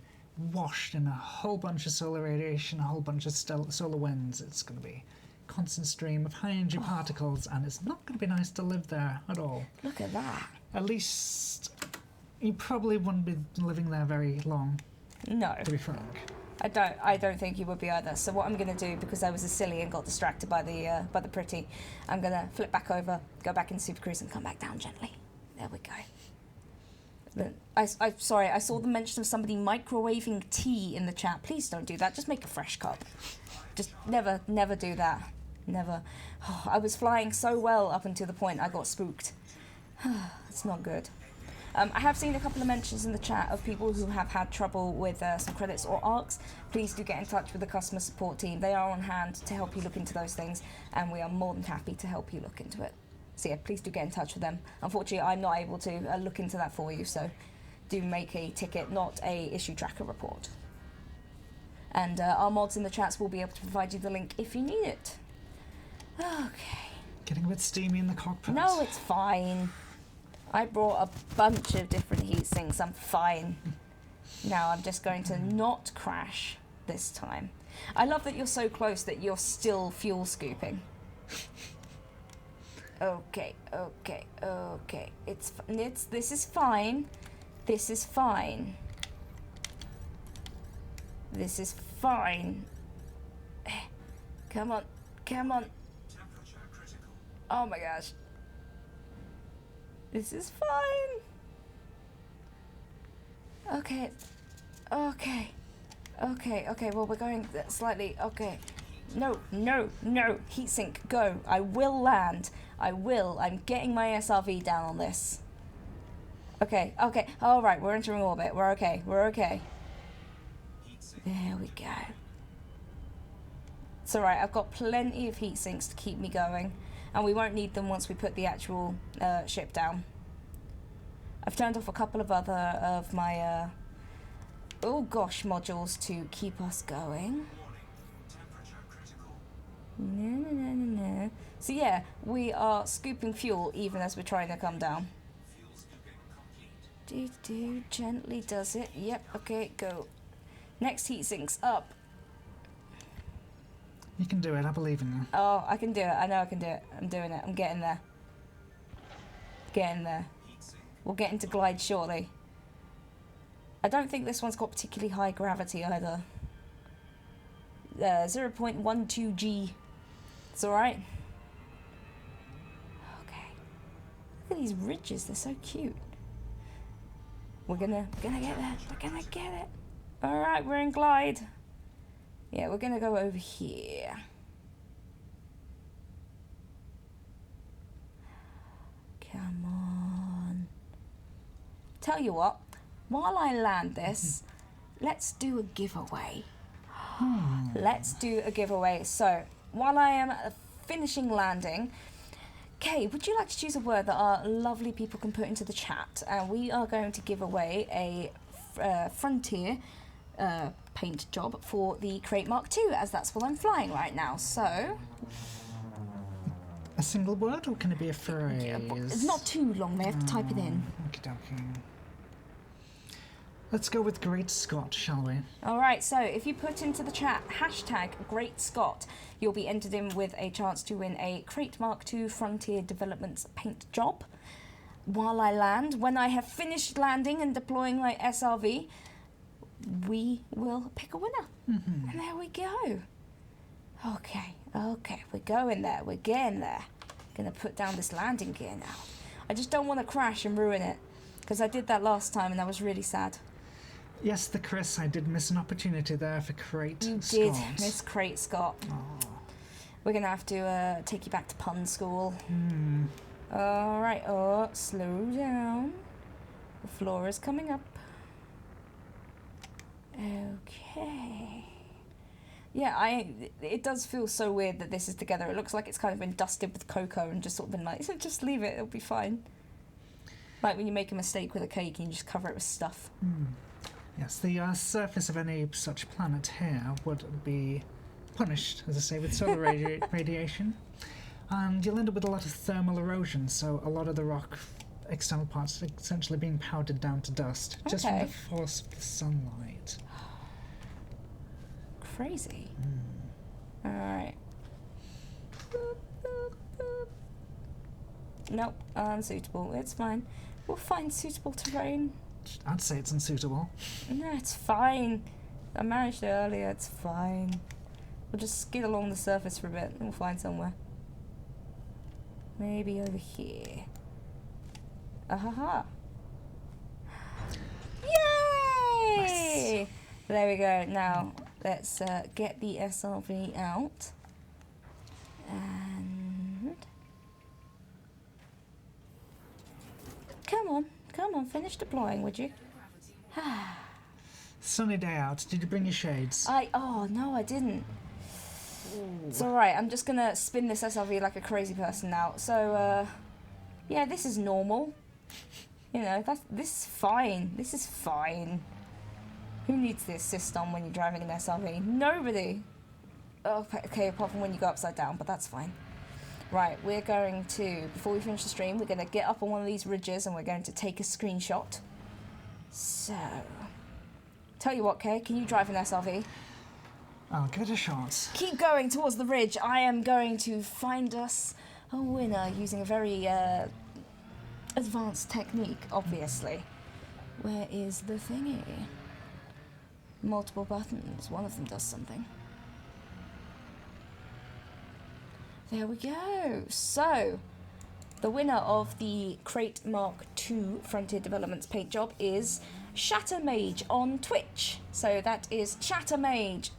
S2: washed in a whole bunch of solar radiation, a whole bunch of solar winds. It's going to be a constant stream of high energy particles, and it's not going to be nice to live there at all.
S1: Look at that.
S2: At least you probably wouldn't be living there very long,
S1: No.
S2: to be frank.
S1: I don't think you would be either. So what I'm going to do, because I was a silly and got distracted by the pretty, I'm going to flip back over, go back in Super Cruise and come back down gently. There we go. But I'm sorry, I saw the mention of somebody microwaving tea in the chat. Please don't do that. Just make a fresh cup. Just never do that. Never. Oh, I was flying so well up until the point I got spooked. It's not good. I have seen a couple of mentions in the chat of people who have had trouble with some credits or arcs. Please do get in touch with the customer support team. They are on hand to help you look into those things, and we are more than happy to help you look into it. So yeah, please do get in touch with them. Unfortunately, I'm not able to look into that for you, so do make a ticket, not a issue tracker report. And our mods in the chats will be able to provide you the link if you need it. Okay.
S2: Getting a bit steamy in the cockpit.
S1: No, it's fine. I brought a bunch of different heat sinks. I'm fine. Now I'm just going to not crash this time. I love that you're so close that you're still fuel scooping. Okay. This is fine. This is fine. This is fine. Come on. Oh my gosh. This is fine. Okay. Well, we're going slightly. Okay. No. Heatsink, go. I will land. I will. I'm getting my SRV down on this. Okay. All right, we're entering orbit. We're okay. There we go. It's all right. I've got plenty of heat sinks to keep me going, and we won't need them once we put the actual ship down. I've turned off a couple of other of my oh gosh modules to keep us going. No. So yeah, we are scooping fuel even as we're trying to come down. Gently does it. Yep. Okay, go. Next heat sinks up.
S2: You can do it, I believe in you.
S1: Oh, I can do it. I know I can do it. I'm doing it. I'm getting there. We'll get into glide shortly. I don't think this one's got particularly high gravity either. 0.12 G. It's alright. Okay. Look at these ridges. They're so cute. We're gonna get there. We're gonna get it. Alright, we're in glide. Yeah, we're gonna go over here. Come on. Tell you what, while I land this, let's do a giveaway. Let's do a giveaway. So, while I am finishing landing, Kay, would you like to choose a word that our lovely people can put into the chat? And we are going to give away a Frontier paint job for the Crate Mark II, as that's what I'm flying right now. So,
S2: a single word, or can it be a phrase?
S1: It's not too long. They have to type it in.
S2: Okay. Let's go with Great Scott, shall we?
S1: All right. So, if you put into the chat hashtag Great Scott, you'll be entered in with a chance to win a Crate Mark II Frontier Developments paint job. While I land, when I have finished landing and deploying my SRV, we will pick a winner. And there we go. Okay, we're going there. We're getting there. Gonna put down this landing gear now. I just don't want to crash and ruin it, because I did that last time and I was really sad.
S2: Yes, the Chris, I did miss an opportunity there for Crate Scott.
S1: You did miss Crate Scott. Oh. We're gonna have to take you back to pun school. All right. Oh, slow down. The floor is coming up. Okay. Yeah, it does feel so weird that this is together. It looks like it's kind of been dusted with cocoa and just sort of been like, just leave it, it'll be fine. Like when you make a mistake with a cake and you just cover it with stuff.
S2: Yes, the surface of any such planet here would be punished, as I say, with solar radiation. And you'll end up with a lot of thermal erosion, so a lot of the rock external parts are essentially being powdered down to dust, just from the force of the sunlight.
S1: Crazy. Alright. Nope, unsuitable. It's fine. We'll find suitable terrain.
S2: I'd say it's unsuitable.
S1: No, it's fine. I managed it earlier, it's fine. We'll just skid along the surface for a bit and we'll find somewhere. Maybe over here. Ahaha. Yay! Nice. There we go. Now, let's get the SRV out. And... Come on, finish deploying, would you?
S2: Sunny day out. Did you bring your shades?
S1: Oh, no, I didn't. It's alright, I'm just gonna spin this SRV like a crazy person now. So, yeah, this is normal. You know, this is fine. This is fine. Who needs the assist on when you're driving an SRV? Nobody. Oh, okay, apart from when you go upside down, but that's fine. Right, we're going to, before we finish the stream, we're going to get up on one of these ridges and we're going to take a screenshot. So, tell you what, Kay, can you drive an SRV?
S2: I'll give it a shot.
S1: Keep going towards the ridge. I am going to find us a winner using a very advanced technique, obviously. Where is the thingy? Multiple buttons. One of them does something. There we go. So, the winner of the Crate Mark II Frontier Developments paint job is Shattermage on Twitch. So that is Shattermage.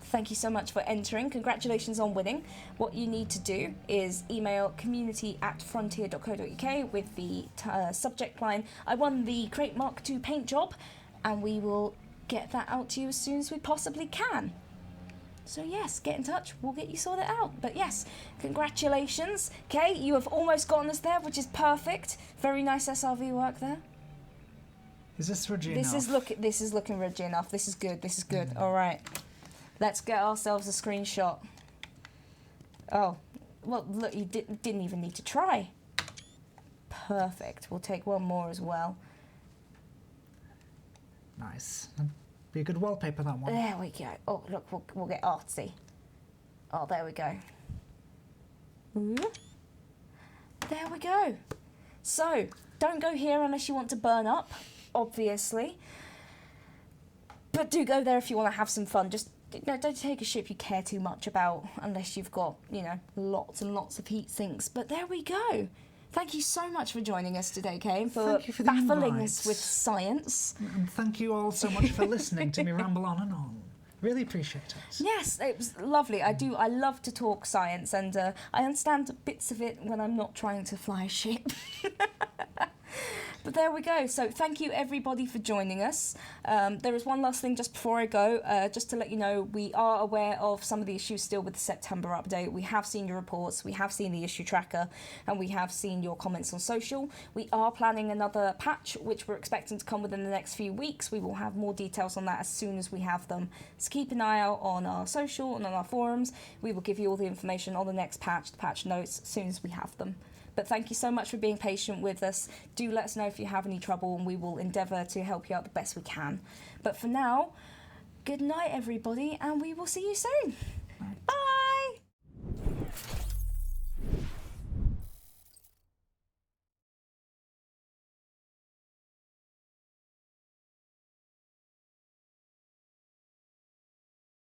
S1: Thank you so much for entering. Congratulations on winning. What you need to do is email community@frontier.co.uk with the subject line, I won the Crate Mark II paint job, and we will get that out to you as soon as we possibly can. So yes, get in touch, we'll get you sorted out. But yes, congratulations. Kay, you have almost gotten us there, which is perfect. Very nice SRV work there.
S2: Is this ridgy enough?
S1: This is looking ridgy enough. This is good, this is good. All right. Let's get ourselves a screenshot. Oh, well, look, you didn't even need to try. Perfect. We'll take one more as well.
S2: Nice. Be a good wallpaper, that one.
S1: There we go. Oh, look, we'll get artsy. Oh, there we go. Ooh. There we go. So, don't go here unless you want to burn up, obviously. But do go there if you want to have some fun. Just don't take a ship you care too much about unless you've got, you know, lots and lots of heat sinks. But there we go. Thank you so much for joining us today, Kay, for baffling us with science.
S2: And thank you all so much for listening to me ramble on and on. Really appreciate it.
S1: Yes, it was lovely. I love to talk science, and I understand bits of it when I'm not trying to fly a ship. But there we go. So thank you everybody for joining us. There is one last thing just before I go, just to let you know, we are aware of some of the issues still with the September update. We have seen your reports, we have seen the issue tracker, and we have seen your comments on social. We are planning another patch, which we're expecting to come within the next few weeks. We will have more details on that as soon as we have them. So keep an eye out on our social and on our forums. We will give you all the information on the next patch, the patch notes, as soon as we have them. But thank you so much for being patient with us. Do let us know if you have any trouble and we will endeavour to help you out the best we can. But for now, good night everybody, and we will see you soon. Bye!